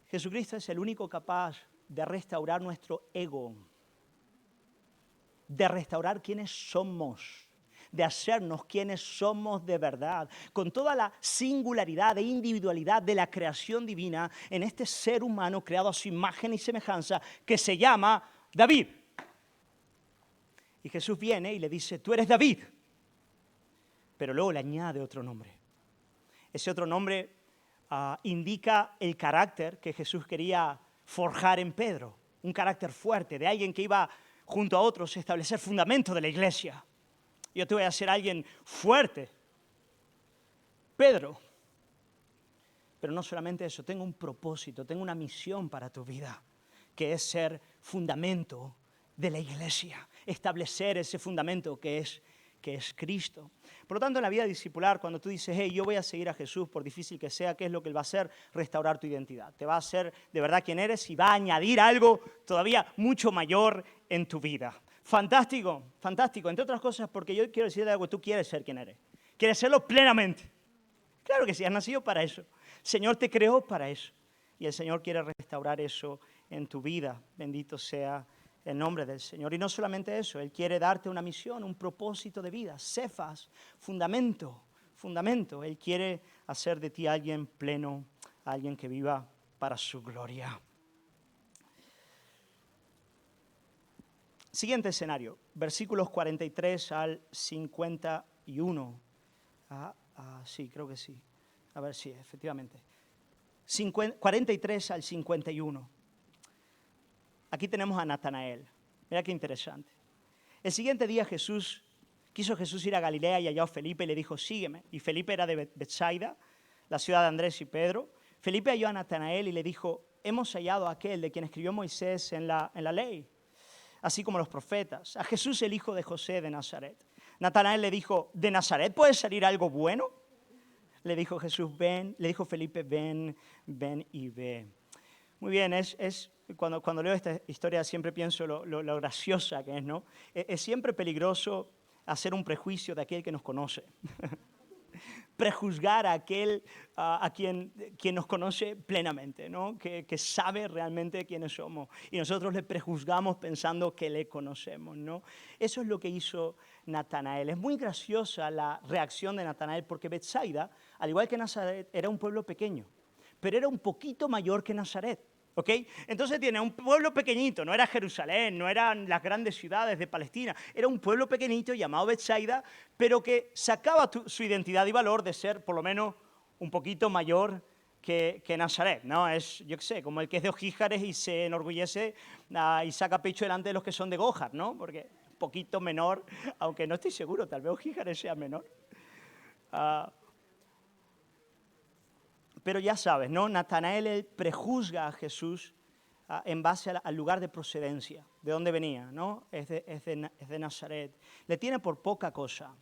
Jesucristo es el único capaz de restaurar nuestro ego. De restaurar quiénes somos. De hacernos quienes somos de verdad, con toda la singularidad e individualidad de la creación divina en este ser humano creado a su imagen y semejanza que se llama David. Y Jesús viene y le dice, tú eres David, pero luego le añade otro nombre. Ese otro nombre indica el carácter que Jesús quería forjar en Pedro, un carácter fuerte, de alguien que iba junto a otros a establecer fundamentos de la iglesia. Yo te voy a hacer alguien fuerte. Pedro. Pero no solamente eso, tengo un propósito, tengo una misión para tu vida, que es ser fundamento de la iglesia, establecer ese fundamento que es Cristo. Por lo tanto, en la vida discipular, cuando tú dices, hey, yo voy a seguir a Jesús, por difícil que sea, ¿qué es lo que Él va a hacer? Restaurar tu identidad. Te va a hacer de verdad quién eres y va a añadir algo todavía mucho mayor en tu vida. Fantástico, fantástico. Entre otras cosas, porque yo quiero decirte algo, tú quieres ser quien eres. Quieres serlo plenamente. Claro que sí, has nacido para eso. El Señor te creó para eso. Y el Señor quiere restaurar eso en tu vida. Bendito sea el nombre del Señor. Y no solamente eso, Él quiere darte una misión, un propósito de vida. Cefas, fundamento. Él quiere hacer de ti alguien pleno, alguien que viva para su gloria. Siguiente escenario, versículos 43 al 51. Sí, creo que sí. A ver, sí, efectivamente. 43 al 51. Aquí tenemos a Natanael. Mira qué interesante. El siguiente día quiso Jesús ir a Galilea y halló a Felipe y le dijo, sígueme. Y Felipe era de Betsaida, la ciudad de Andrés y Pedro. Felipe halló a Natanael y le dijo, hemos hallado a aquel de quien escribió Moisés en la ley, así como los profetas, a Jesús el hijo de José de Nazaret. Natanael le dijo, ¿de Nazaret puede salir algo bueno? Le dijo Felipe, ven y ve. Muy bien, cuando leo esta historia siempre pienso lo graciosa que es, ¿no? Es siempre peligroso hacer un prejuicio de aquel que nos conoce. Prejuzgar a aquel a quien nos conoce plenamente, ¿no? Que sabe realmente quiénes somos. Y nosotros le prejuzgamos pensando que le conocemos, ¿no? Eso es lo que hizo Natanael. Es muy graciosa la reacción de Natanael porque Betsaida, al igual que Nazaret, era un pueblo pequeño, pero era un poquito mayor que Nazaret. ¿Okay? Entonces tiene un pueblo pequeñito, no era Jerusalén, no eran las grandes ciudades de Palestina, era un pueblo pequeñito llamado Betsaida, pero que sacaba su identidad y valor de ser por lo menos un poquito mayor que Nazaret, ¿no? Es, yo qué sé, como el que es de Ojíjares y se enorgullece y saca pecho delante de los que son de Gójar, ¿no? Porque es un poquito menor, aunque no estoy seguro, tal vez Ojíjares sea menor. Pero ya sabes, ¿no? Natanael prejuzga a Jesús en base al lugar de procedencia, de dónde venía, ¿no? Es de Nazaret. Le tiene por poca cosa.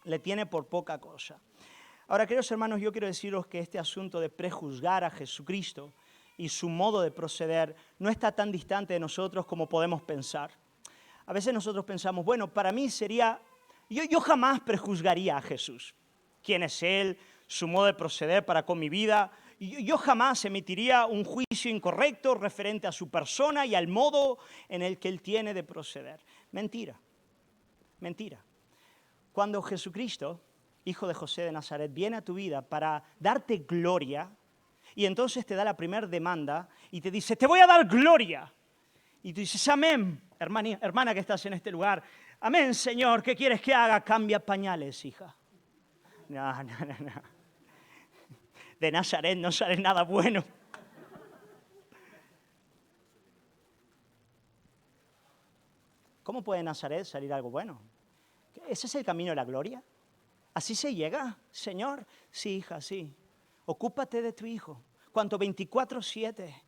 Le tiene por poca cosa. Ahora, queridos hermanos, yo quiero deciros que este asunto de prejuzgar a Jesucristo y su modo de proceder no está tan distante de nosotros como podemos pensar. A veces nosotros pensamos, bueno, para mí sería... Yo jamás prejuzgaría a Jesús. ¿Quién es Él? Su modo de proceder para con mi vida. Yo jamás emitiría un juicio incorrecto referente a su persona y al modo en el que Él tiene de proceder. Mentira. Mentira. Cuando Jesucristo, hijo de José de Nazaret, viene a tu vida para darte gloria, y entonces te da la primera demanda y te dice, te voy a dar gloria. Y tú dices, amén, hermana que estás en este lugar. Amén, Señor, ¿qué quieres que haga? Cambia pañales, hija. No. De Nazaret no sale nada bueno. ¿Cómo puede de Nazaret salir algo bueno? ¿Ese es el camino de la gloria? ¿Así se llega, Señor? Sí, hija, sí. Ocúpate de tu hijo. Cuanto 24/7.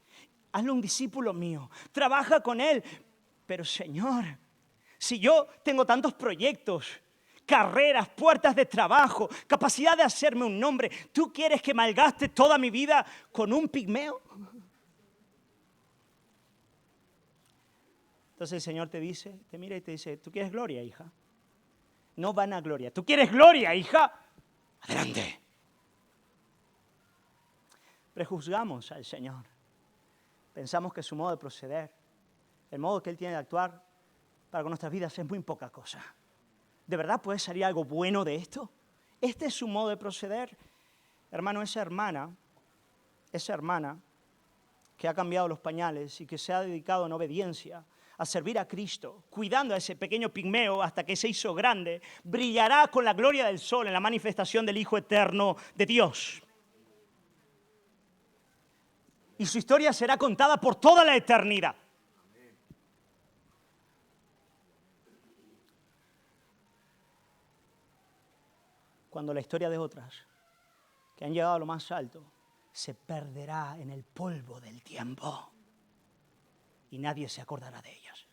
Hazlo un discípulo mío. Trabaja con él. Pero, Señor, si yo tengo tantos proyectos, carreras, puertas de trabajo, capacidad de hacerme un nombre, ¿tú quieres que malgaste toda mi vida con un pigmeo? Entonces el Señor te dice, te mira y te dice, ¿tú quieres gloria, hija? No vanagloria. ¿Tú quieres gloria, hija? Adelante. Prejuzgamos al Señor. Pensamos que su modo de proceder, el modo que Él tiene de actuar para con nuestras vidas es muy poca cosa. ¿De verdad puede salir algo bueno de esto? ¿Este es su modo de proceder? Hermano, esa hermana que ha cambiado los pañales y que se ha dedicado en obediencia a servir a Cristo, cuidando a ese pequeño pigmeo hasta que se hizo grande, brillará con la gloria del sol en la manifestación del Hijo eterno de Dios. Y su historia será contada por toda la eternidad. Cuando la historia de otras que han llegado a lo más alto se perderá en el polvo del tiempo y nadie se acordará de ellas.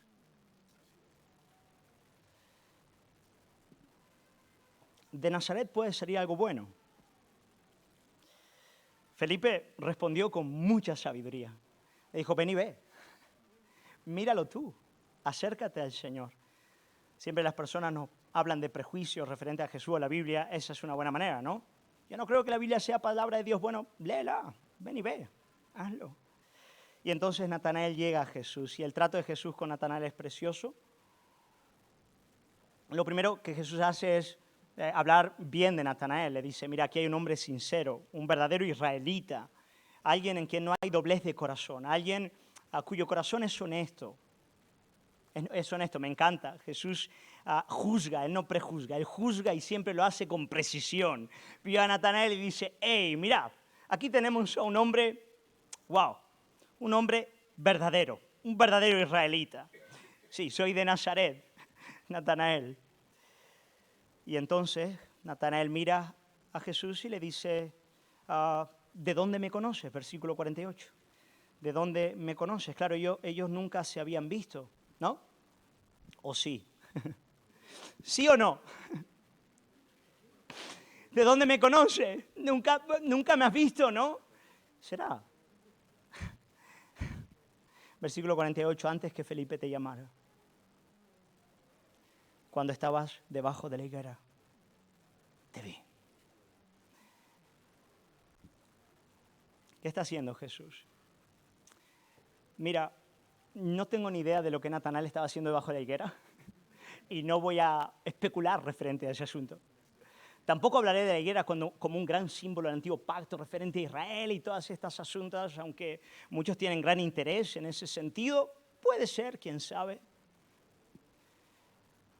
De Nazaret puede salir algo bueno. Felipe respondió con mucha sabiduría. Le dijo, ven y ve, míralo tú, acércate al Señor. Siempre las personas nos hablan de prejuicios referentes a Jesús o a la Biblia. Esa es una buena manera, ¿no? Yo no creo que la Biblia sea palabra de Dios. Bueno, léela, ven y ve, hazlo. Y entonces Natanael llega a Jesús y el trato de Jesús con Natanael es precioso. Lo primero que Jesús hace es hablar bien de Natanael. Le dice, mira, aquí hay un hombre sincero, un verdadero israelita, alguien en quien no hay doblez de corazón, alguien a cuyo corazón es honesto. Es honesto, me encanta. Jesús juzga, Él no prejuzga, Él juzga y siempre lo hace con precisión. Vio a Natanael y dice, hey, mira, aquí tenemos a un hombre, wow, un hombre verdadero, un verdadero israelita. Sí, soy de Nazaret, Natanael. Y entonces Natanael mira a Jesús y le dice, ¿de dónde me conoces? Versículo 48. ¿De dónde me conoces? Claro, ellos nunca se habían visto, ¿no? ¿O sí? ¿Sí o no? ¿De dónde me conoces? Nunca me has visto, ¿no? ¿Será? Versículo 48, antes que Felipe te llamara. Cuando estabas debajo de la higuera, te vi. ¿Qué está haciendo Jesús? Mira, no tengo ni idea de lo que Natanael estaba haciendo debajo de la higuera y no voy a especular referente a ese asunto. Tampoco hablaré de la higuera como un gran símbolo del antiguo pacto referente a Israel y todas estas asuntos, aunque muchos tienen gran interés en ese sentido. Puede ser, quién sabe.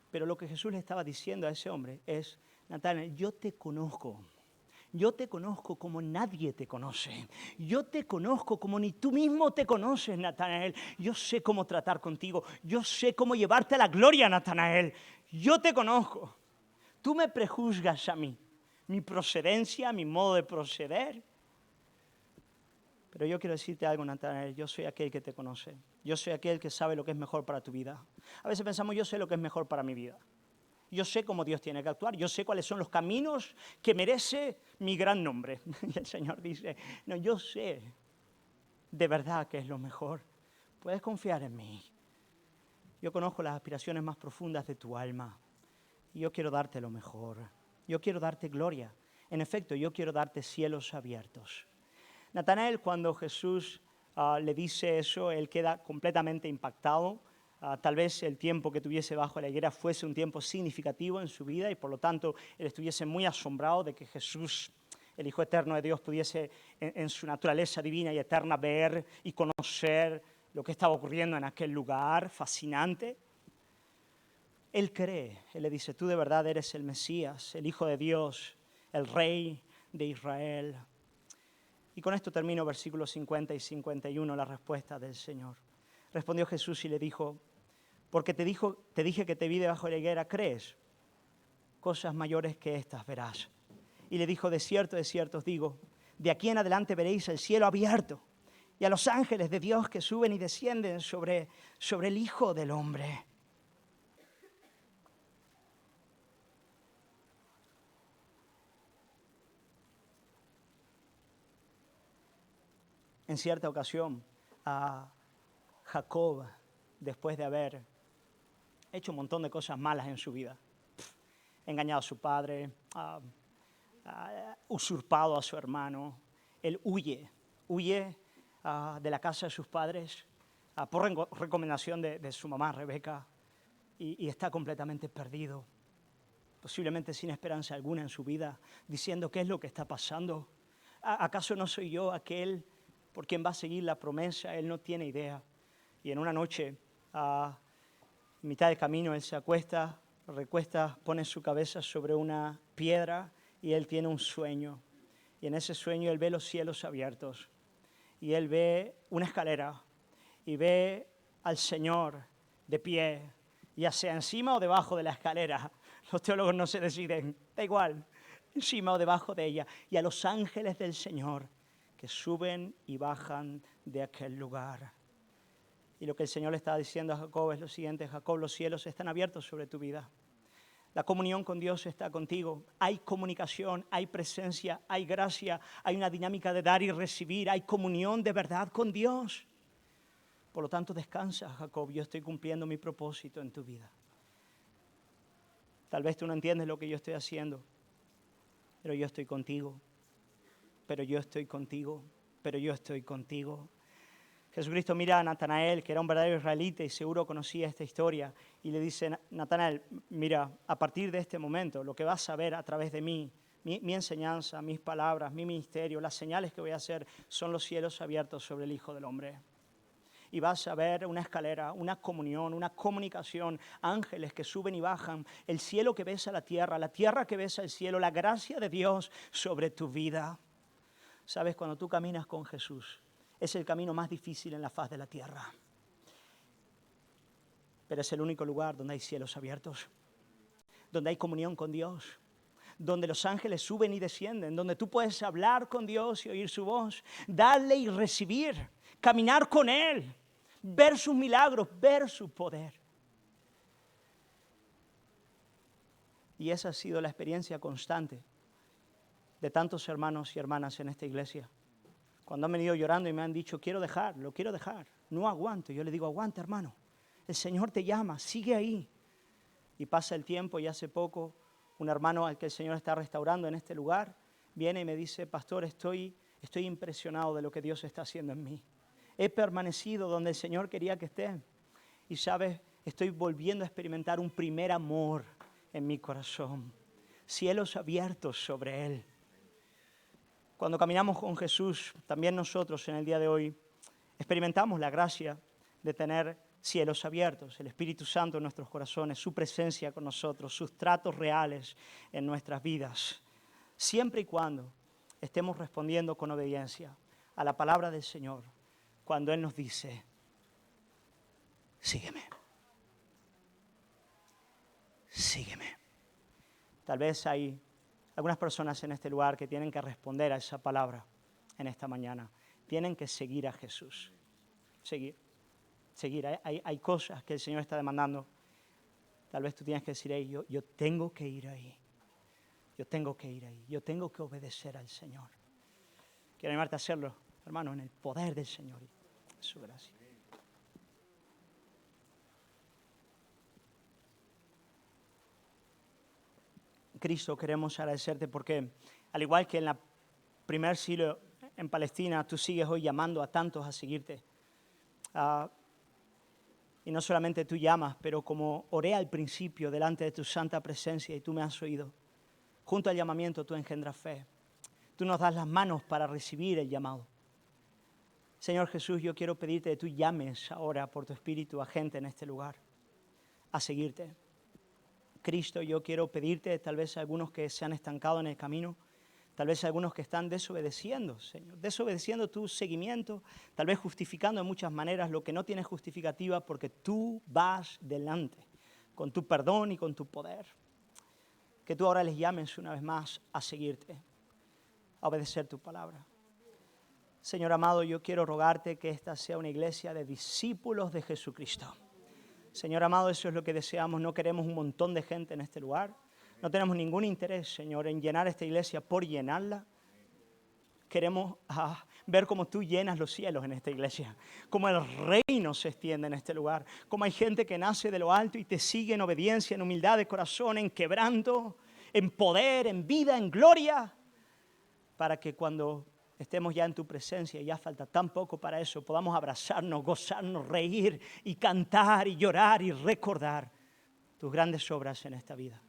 Pero lo que Jesús le estaba diciendo a ese hombre es, Natanael, yo te conozco. Yo te conozco como nadie te conoce. Yo te conozco como ni tú mismo te conoces, Natanael. Yo sé cómo tratar contigo. Yo sé cómo llevarte a la gloria, Natanael. Yo te conozco. Tú me prejuzgas a mí, mi procedencia, mi modo de proceder. Pero yo quiero decirte algo, Natanael, yo soy aquel que te conoce. Yo soy aquel que sabe lo que es mejor para tu vida. A veces pensamos, yo sé lo que es mejor para mi vida. Yo sé cómo Dios tiene que actuar. Yo sé cuáles son los caminos que merece mi gran nombre. Y el Señor dice, no, yo sé de verdad que es lo mejor. Puedes confiar en mí. Yo conozco las aspiraciones más profundas de tu alma. Y yo quiero darte lo mejor. Yo quiero darte gloria. En efecto, yo quiero darte cielos abiertos. Natanael, cuando Jesús le dice eso, él queda completamente impactado. Tal vez el tiempo que tuviese bajo la higuera fuese un tiempo significativo en su vida y por lo tanto él estuviese muy asombrado de que Jesús, el Hijo Eterno de Dios, pudiese en su naturaleza divina y eterna ver y conocer lo que estaba ocurriendo en aquel lugar fascinante. Él cree, él le dice, tú de verdad eres el Mesías, el Hijo de Dios, el Rey de Israel. Y con esto termino versículos 50 y 51, la respuesta del Señor. Respondió Jesús y le dijo, porque te dije que te vi debajo de la higuera, ¿crees? Cosas mayores que estas verás. Y le dijo, de cierto os digo, de aquí en adelante veréis el cielo abierto y a los ángeles de Dios que suben y descienden sobre el Hijo del Hombre. En cierta ocasión, a Jacob, después de haber hecho un montón de cosas malas en su vida, engañado a su padre, usurpado a su hermano, él huye de la casa de sus padres por recomendación de su mamá Rebeca y está completamente perdido, posiblemente sin esperanza alguna en su vida, diciendo ¿qué es lo que está pasando? ¿Acaso no soy yo aquel por quien va a seguir la promesa? Él no tiene idea. Y en una noche, a mitad de camino, él se recuesta, pone su cabeza sobre una piedra y él tiene un sueño. Y en ese sueño él ve los cielos abiertos y él ve una escalera y ve al Señor de pie, ya sea encima o debajo de la escalera. Los teólogos no se deciden, da igual, encima o debajo de ella. Y a los ángeles del Señor que suben y bajan de aquel lugar. Y lo que el Señor le está diciendo a Jacob es lo siguiente: Jacob, los cielos están abiertos sobre tu vida. La comunión con Dios está contigo. Hay comunicación, hay presencia, hay gracia, hay una dinámica de dar y recibir, hay comunión de verdad con Dios. Por lo tanto, descansa, Jacob, yo estoy cumpliendo mi propósito en tu vida. Tal vez tú no entiendes lo que yo estoy haciendo, pero yo estoy contigo. Pero yo estoy contigo. Pero yo estoy contigo. Jesucristo mira a Natanael, que era un verdadero israelita y seguro conocía esta historia, y le dice, Natanael, mira, a partir de este momento, lo que vas a ver a través de mí, mi enseñanza, mis palabras, mi ministerio, las señales que voy a hacer, son los cielos abiertos sobre el Hijo del Hombre. Y vas a ver una escalera, una comunión, una comunicación, ángeles que suben y bajan, el cielo que besa la tierra que besa el cielo, la gracia de Dios sobre tu vida. Sabes, cuando tú caminas con Jesús, es el camino más difícil en la faz de la tierra. Pero es el único lugar donde hay cielos abiertos, donde hay comunión con Dios, donde los ángeles suben y descienden, donde tú puedes hablar con Dios y oír su voz, darle y recibir, caminar con Él, ver sus milagros, ver su poder. Y esa ha sido la experiencia constante de tantos hermanos y hermanas en esta iglesia. Cuando han venido llorando y me han dicho, lo quiero dejar, no aguanto. Yo le digo, aguanta, hermano, el Señor te llama, sigue ahí. Y pasa el tiempo y hace poco un hermano al que el Señor está restaurando en este lugar viene y me dice, pastor, estoy impresionado de lo que Dios está haciendo en mí. He permanecido donde el Señor quería que esté. Y sabes, estoy volviendo a experimentar un primer amor en mi corazón. Cielos abiertos sobre Él. Cuando caminamos con Jesús, también nosotros en el día de hoy experimentamos la gracia de tener cielos abiertos, el Espíritu Santo en nuestros corazones, su presencia con nosotros, sus tratos reales en nuestras vidas, siempre y cuando estemos respondiendo con obediencia a la palabra del Señor, cuando Él nos dice, sígueme, sígueme. Tal vez hay algunas personas en este lugar que tienen que responder a esa palabra en esta mañana. tienen que seguir a Jesús. Seguir. Hay cosas que el Señor está demandando. Tal vez tú tienes que decir, hey, yo tengo que ir ahí. Yo tengo que ir ahí. Yo tengo que obedecer al Señor. Quiero animarte a hacerlo, hermano, en el poder del Señor y su gracia. Cristo, queremos agradecerte porque, al igual que en la primer siglo en Palestina, tú sigues hoy llamando a tantos a seguirte. Y no solamente tú llamas, pero como oré al principio delante de tu santa presencia y tú me has oído, junto al llamamiento tú engendras fe. Tú nos das las manos para recibir el llamado. Señor Jesús, yo quiero pedirte que tú llames ahora por tu Espíritu a gente en este lugar a seguirte. Cristo, yo quiero pedirte, tal vez a algunos que se han estancado en el camino, tal vez a algunos que están desobedeciendo, Señor, desobedeciendo tu seguimiento, tal vez justificando de muchas maneras lo que no tiene justificativa, porque tú vas delante con tu perdón y con tu poder. Que tú ahora les llames una vez más a seguirte, a obedecer tu palabra. Señor amado, yo quiero rogarte que esta sea una iglesia de discípulos de Jesucristo. Señor amado, eso es lo que deseamos. No queremos un montón de gente en este lugar. No tenemos ningún interés, Señor, en llenar esta iglesia por llenarla. Queremos ver cómo tú llenas los cielos en esta iglesia, cómo el reino se extiende en este lugar, cómo hay gente que nace de lo alto y te sigue en obediencia, en humildad de corazón, en quebranto, en poder, en vida, en gloria, para que cuando estemos ya en tu presencia, y ya falta tan poco para eso, podamos abrazarnos, gozarnos, reír y cantar y llorar y recordar tus grandes obras en esta vida.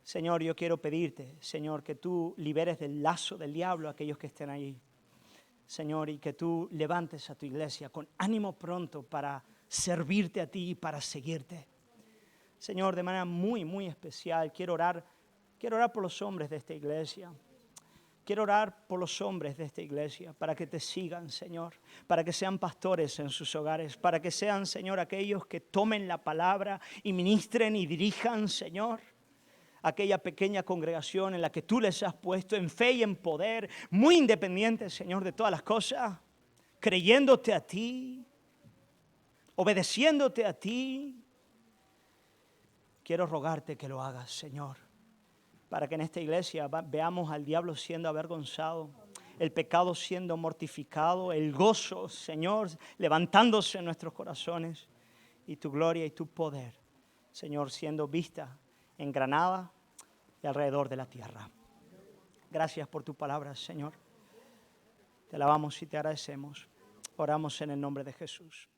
Señor, yo quiero pedirte, Señor, que tú liberes del lazo del diablo a aquellos que estén allí. Señor, y que tú levantes a tu iglesia con ánimo pronto para servirte a ti y para seguirte. Señor, de manera muy, muy especial, quiero orar por los hombres de esta iglesia. Quiero orar por los hombres de esta iglesia para que te sigan, Señor, para que sean pastores en sus hogares, para que sean, Señor, aquellos que tomen la palabra y ministren y dirijan, Señor, aquella pequeña congregación en la que tú les has puesto en fe y en poder, muy independientes, Señor, de todas las cosas, creyéndote a ti, obedeciéndote a ti. Quiero rogarte que lo hagas, Señor, para que en esta iglesia veamos al diablo siendo avergonzado, el pecado siendo mortificado, el gozo, Señor, levantándose en nuestros corazones y tu gloria y tu poder, Señor, siendo vista en Granada y alrededor de la tierra. Gracias por tu palabra, Señor. Te alabamos y te agradecemos. Oramos en el nombre de Jesús.